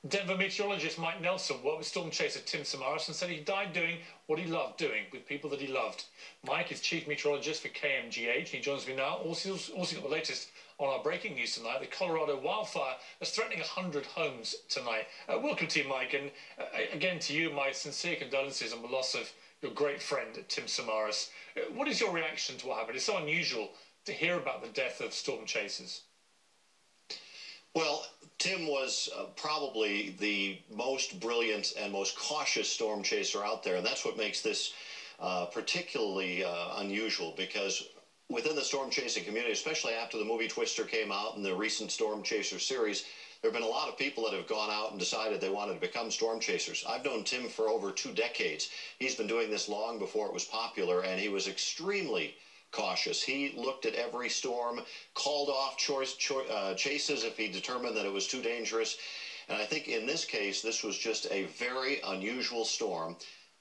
Denver meteorologist Mike Nelson worked with storm chaser Tim Samaras and said he died doing what he loved doing with people that he loved. Mike is chief meteorologist for KMGH. He joins me now. Also got the latest on our breaking news tonight. The Colorado wildfire is threatening 100 homes tonight. Welcome to you, Mike, and again to you, my sincere condolences on the loss of your great friend Tim Samaras. What is your reaction to what happened? It's so unusual to hear about the death of storm chasers. Well, Tim was probably the most brilliant and most cautious storm chaser out there, and that's what makes this particularly unusual, because within the storm chasing community, especially after the movie Twister came out and the recent Storm Chaser series, there have been a lot of people that have gone out and decided they wanted to become storm chasers. I've known Tim for over 2 decades. He's been doing this long before it was popular, and he was extremely cautious. He looked at every storm, called off chases if he determined that it was too dangerous. And I think in this case, this was just a very unusual storm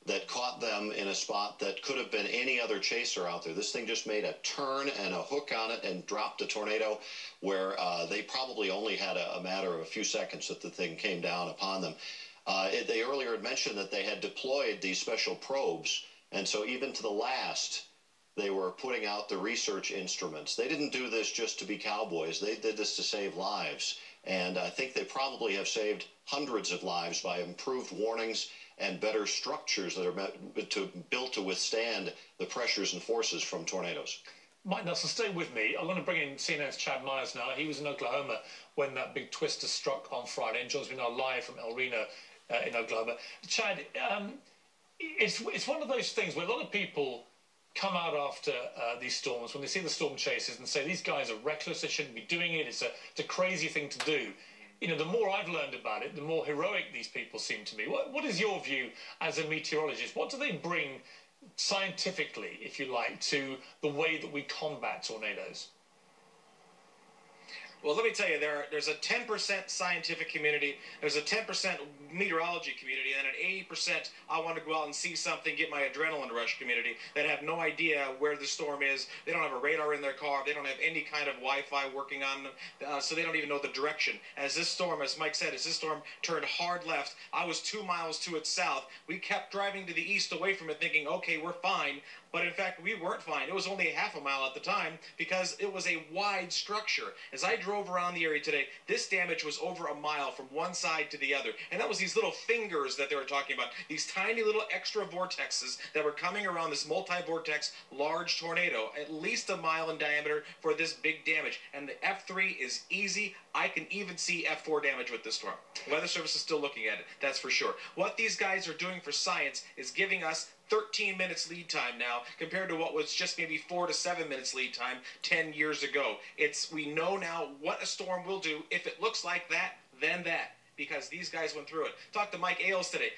that caught them in a spot that could have been any other chaser out there. This thing just made a turn and a hook on it and dropped a tornado where they probably only had a matter of a few seconds that the thing came down upon them. They earlier had mentioned that they had deployed these special probes, and so even to the last, they were putting out the research instruments. They didn't do this just to be cowboys. They did this to save lives. And I think they probably have saved hundreds of lives by improved warnings and better structures that are built to withstand the pressures and forces from tornadoes. Mike Nelson, stay with me. I want to bring in CNN's Chad Myers now. He was in Oklahoma when that big twister struck on Friday and joins me now live from El Reno in Oklahoma. Chad, it's one of those things where a lot of people come out after these storms when they see the storm chasers and say these guys are reckless, they shouldn't be doing it, it's a crazy thing to do. You know, the more I've learned about it, the more heroic these people seem to be. What is your view as a meteorologist? What do they bring scientifically, if you like, to the way that we combat tornadoes? Well, let me tell you, there's a 10% scientific community, there's a 10% meteorology community, and an 80% I want to go out and see something, get my adrenaline rush community that have no idea where the storm is. They don't have a radar in their car. They don't have any kind of Wi-Fi working on them, so they don't even know the direction. As this storm, as Mike said, as this storm turned hard left, I was 2 miles to its south. We kept driving to the east away from it thinking, okay, we're fine. But in fact, we weren't fine. It was only a half a mile at the time because it was a wide structure. As I drove around the area today, this damage was over a mile from one side to the other. And that was these little fingers that they were talking about. These tiny little extra vortexes that were coming around this multi-vortex large tornado, at least a mile in diameter for this big damage. And the F3 is easy. I can even see F4 damage with this storm. Weather Service is still looking at it, that's for sure. What these guys are doing for science is giving us 13 minutes lead time now compared to what was just maybe 4 to 7 minutes lead time 10 years ago. We know now what a storm will do. If it looks like that, then that. Because these guys went through it. Talked to Mike Ailes today.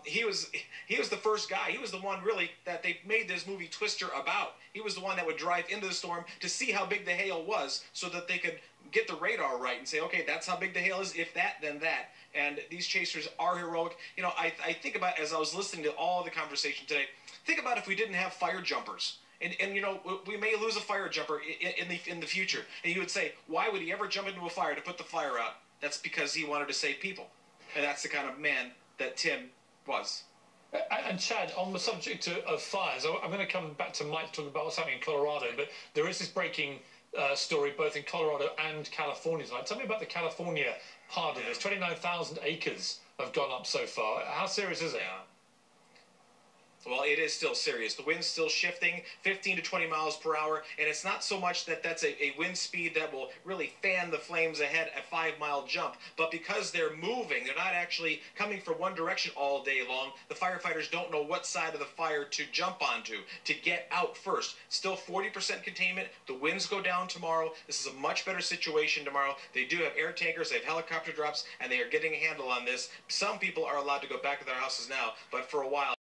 He was the first guy. He was the one really that they made this movie Twister about. He was the one that would drive into the storm to see how big the hail was so that they could get the radar right and say, okay, that's how big the hail is. If that, then that. And these chasers are heroic. You know, I think about, as I was listening to all the conversation today, think about if we didn't have fire jumpers. And you know, we may lose a fire jumper in the future. And you would say, why would he ever jump into a fire to put the fire out? That's because he wanted to save people. And that's the kind of man that Tim was. And Chad, on the subject of fires, I'm going to come back to Mike to talk about what's happening in Colorado, but there is this breaking story both in Colorado and California tonight. Tell me about the California part of this. 29,000 acres have gone up so far. How serious is it? Yeah. Well, it is still serious. The wind's still shifting 15 to 20 miles per hour, and it's not so much that that's a wind speed that will really fan the flames ahead a 5-mile jump, but because they're moving, they're not actually coming from one direction all day long, the firefighters don't know what side of the fire to jump onto to get out first. Still 40% containment. The winds go down tomorrow. This is a much better situation tomorrow. They do have air tankers, they have helicopter drops, and they are getting a handle on this. Some people are allowed to go back to their houses now, but for a while,